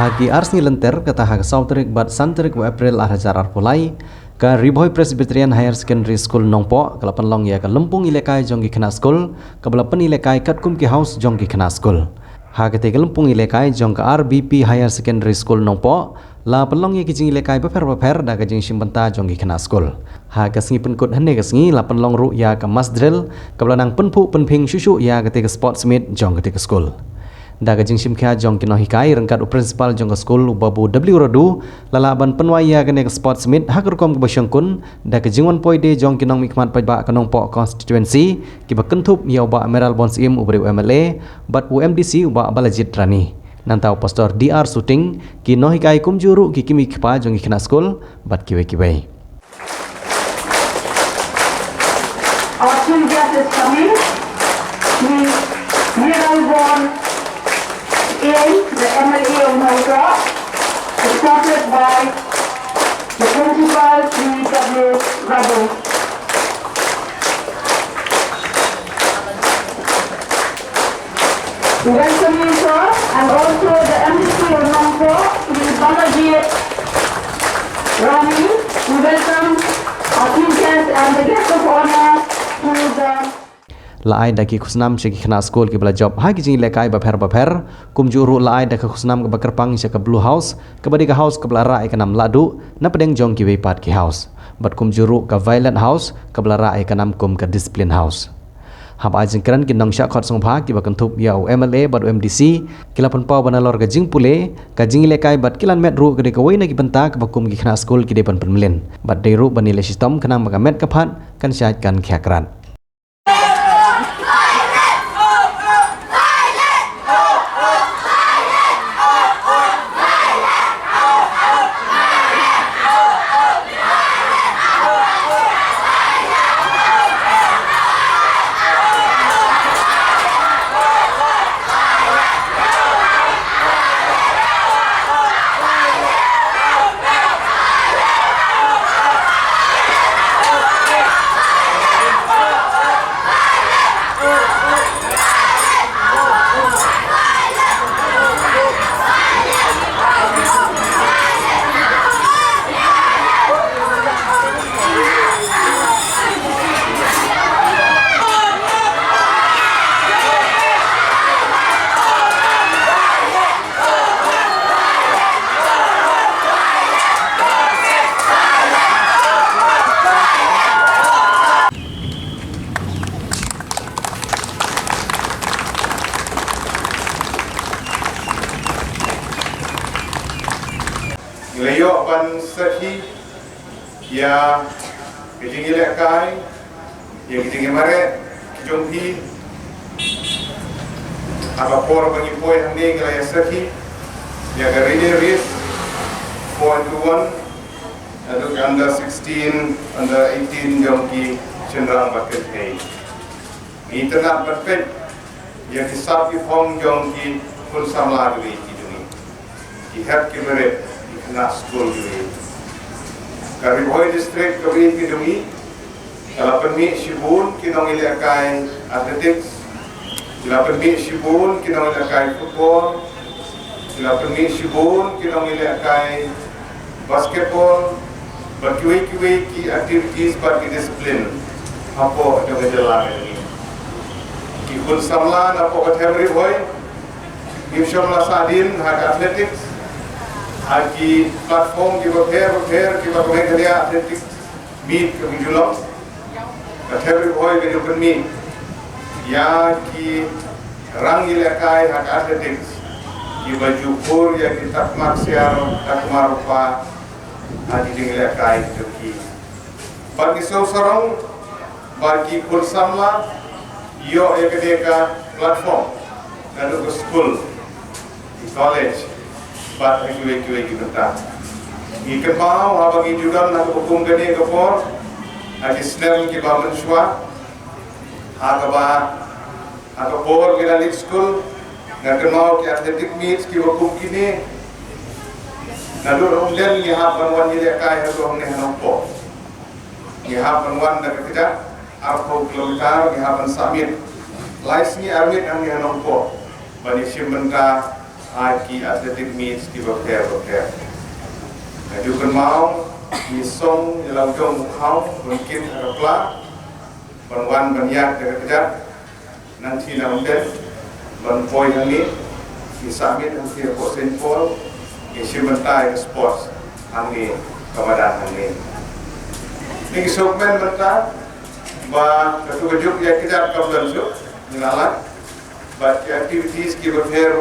Haki arsngi lynter kata HAKA tarik bat tarik April Hr ke Bhoi Presbyterian Hr Secondary School Nongpoh ke pynlong ya ke lympung ialehkai jong khynnah school ke ialehkai katkum ki house jong khynnah school. HAKA te lympung ialehkai jong ke RBP Hr Secondary School Nongpoh la pynlong ya ki jing ialehkai baper da ke jing bynta jong khynnah school. HAKA sngi penkut hene ke sngi la pynlong ru ya ke mas drill ke belanang PHUH ya ke te sports meet jong ke te school. Daga jing simkha jong kinohikai rengkat principal jong school Babu W Radu lalaban PYNWAI ya kene sports meet hakurkom ke basyangkun daga jingwan poide jong kinong mikmat pajba ke Nongpoh Constituency ki bakentup ya Bah Mayral Born Syiem U MLA bat UMDC ba balajit rani nantau Pastor DR Suting kinohikai kumjuru ki kimi khpa jong khynnah school bat kiwe. Our two guests is coming. Mayral Born Syiem, the MLA of Nongpoh, supported by the Principal W Radu. We welcome you, sir, and also the MDC of Nongpoh, Babu Radu. We welcome our teachers and the guests of honor to the laai daki khusnam se khynnah school ki bala job ha ki jing ialehkai baper kumjuru laai daki khusnam ke bakerpang se ke blue house ke badiga house ke bala rai ke nam ladu na pedeng jong ki wepat ki house bat kumjuru ke violent house ke bala rai ke nam kum ke discipline house hab ajing kran ki nongsha khot songbha ki bakentup ya U MLA bat UMDC kilapan pau banalor ke jing pule ke jing ialehkai bat kilan met ru ke de ke waina ki benta ke bakum ki khynnah school ki depan penmelen bat de ru banile sistem kenang maga met ke phat kan syait kan khakran. Leyok ban sehi ya kijing ialehkai ya kijing mare kijonghi apa por bagi poin hande gelaya sehi ya garine ris 4-1 aduk under 16 under 18 jongki cenderang baket hai internet perfect ya kisapi form jongki full samla dui kiduni ki hat kimere khynnah school dui kari Bhoi district kari kiduni kalau permi shibun kinong ialehkai athletics kalau permi shibun kinong ialehkai football kalau permi shibun kinong ialehkai basketball berkiwi-kiwi ki activities bagi disiplin apa dengan jalan ini ki kun samlan apa bathemri Bhoi Imshomla sadin HAKA athletics Haki platform ki baper ki baper dia athletics meet ke Shillong bathemri Bhoi ke open meet ya ki rang ialehkai HAKA athletics ki baju pur ya ki takmak siar takmar rupa hadi ialehkai ki bagi sorong bagi kursamla yo ekadeka platform dan ke school di college bat kiwe kita ikan mau bagi juga nak hukum gani kapor hadi snell ki ba menshwa hakaba atau por kita league school nak mau ki athletic meets ki hukum kini nadu rumden यहाँ बनवन ialehkai है तो हमने Nongpoh यहाँ बनवन dah kita 40 kilometer यहाँ बन samit laisni amit हमने Nongpoh bani simbenta Haki athletic meets give a pair. Du kan mau di song dalam jong kau mungkin ada pula banwan banyak dekat nanti nampak ban Bhoi ini di summit nanti ada Saint Paul di Simentai sports ini MADAN ini. Ini segmen mentah bah ketujuh ya kita kabulan su nyala but activities give a pair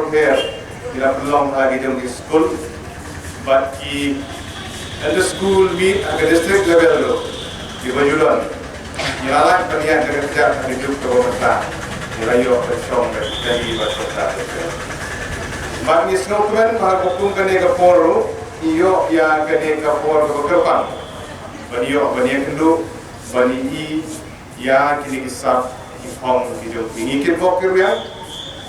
bila belum lagi di school but at the school meet at the district level di Bajulan nyala kalian kerja di grup pemerintah Melayu Shillong dari Pastor DR. Bagi snowman bahagupung kene kaporo iyo ya kene kapor keberpan. Baniyo bani kendu bani ya kini kisah hong video ini kipok kirya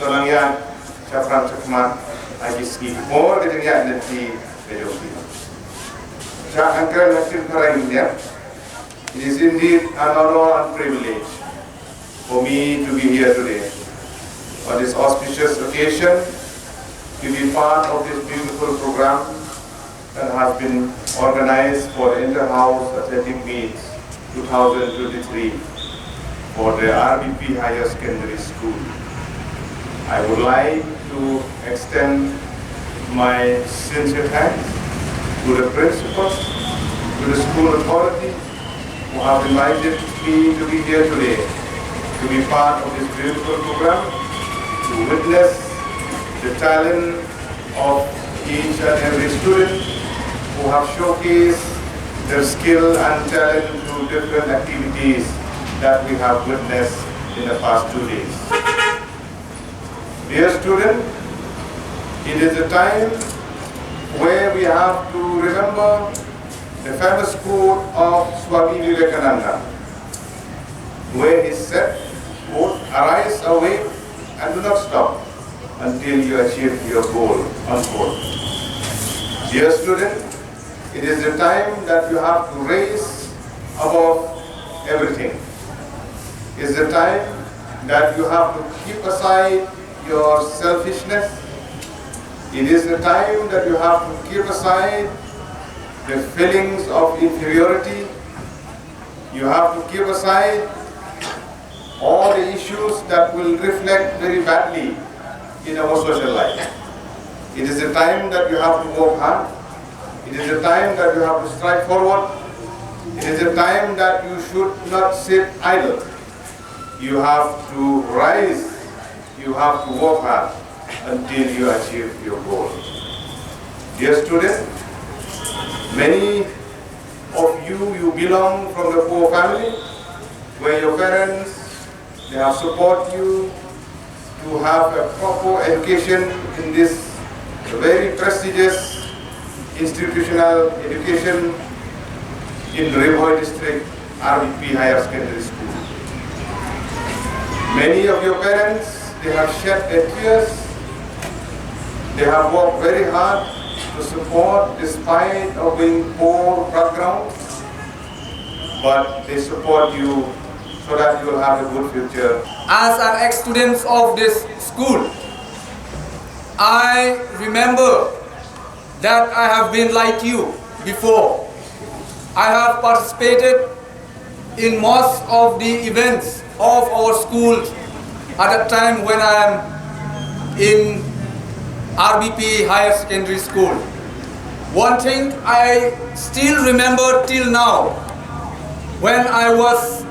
tolong ya syafran cekmat agiski more ketinggian nanti video ini. Jangan keren hasil karangnya. It is indeed an honor and privilege for me to be here today on this auspicious occasion to be part of this beautiful program that has been organized for the Inter-House Athletic Meets 2023 for the RBP Hr Secondary School. I would like to extend my sincere thanks to the principals, to the school authority who have invited me to be here today, to be part of this beautiful program, to witness the talent of each and every student who have showcased their skill and talent through different activities that we have witnessed in the past 2 days. Dear student, it is a time where we have to remember the famous quote of Swami Vivekananda, where he said, quote, "Arise, awake, and do not stop until you achieve your goal," unquote. Dear student, it is the time that you have to raise above everything. It's the time that you have to keep aside your selfishness. It is the time that you have to keep aside the feelings of inferiority. You have to keep aside all the issues that will reflect very badly in our social life. It is the time that you have to work hard. It is the time that you have to strike forward. It is the time that you should not sit idle. You have to rise. You have to work hard until you achieve your goal. Dear students, many of you belong from the poor family, where your parents, they have supported you to have a proper education in this very prestigious institutional education in Bhoi district RBP Hr Secondary School. Many of your parents, they have shed their tears. They have worked very hard to support despite of being poor background, but they support you so that you will have a good future. As an ex-student of this school, I remember that I have been like you before. I have participated in most of the events of our school at the time when I am in RBP Hr Secondary School. One thing I still remember till now, when I was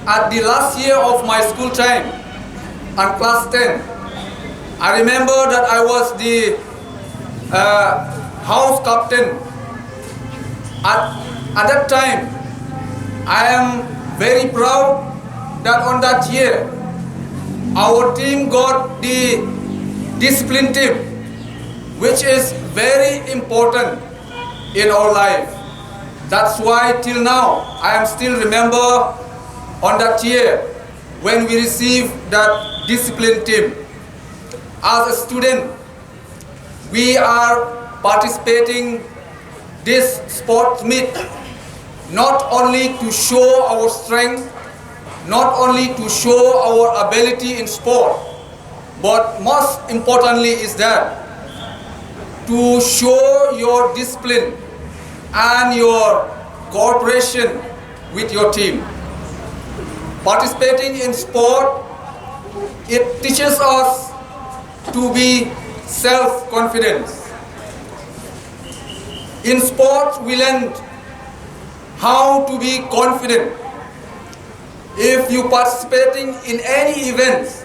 at the last year of my school time, at class 10, I remember that I was the house captain. At that time, I am very proud that on that year, our team got the discipline team, which is very important in our life. That's why till now, I am still remember on that year when we received that discipline team. As a student, we are participating this sports meet not only to show our strength, not only to show our ability in sport, but most importantly is that to show your discipline and your cooperation with your team. Participating in sport, it teaches us to be self-confidence. In sport, we learn how to be confident. If you participating in any events,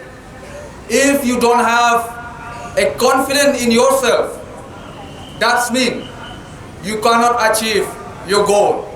if you don't have a confidence in yourself, that means you cannot achieve your goal.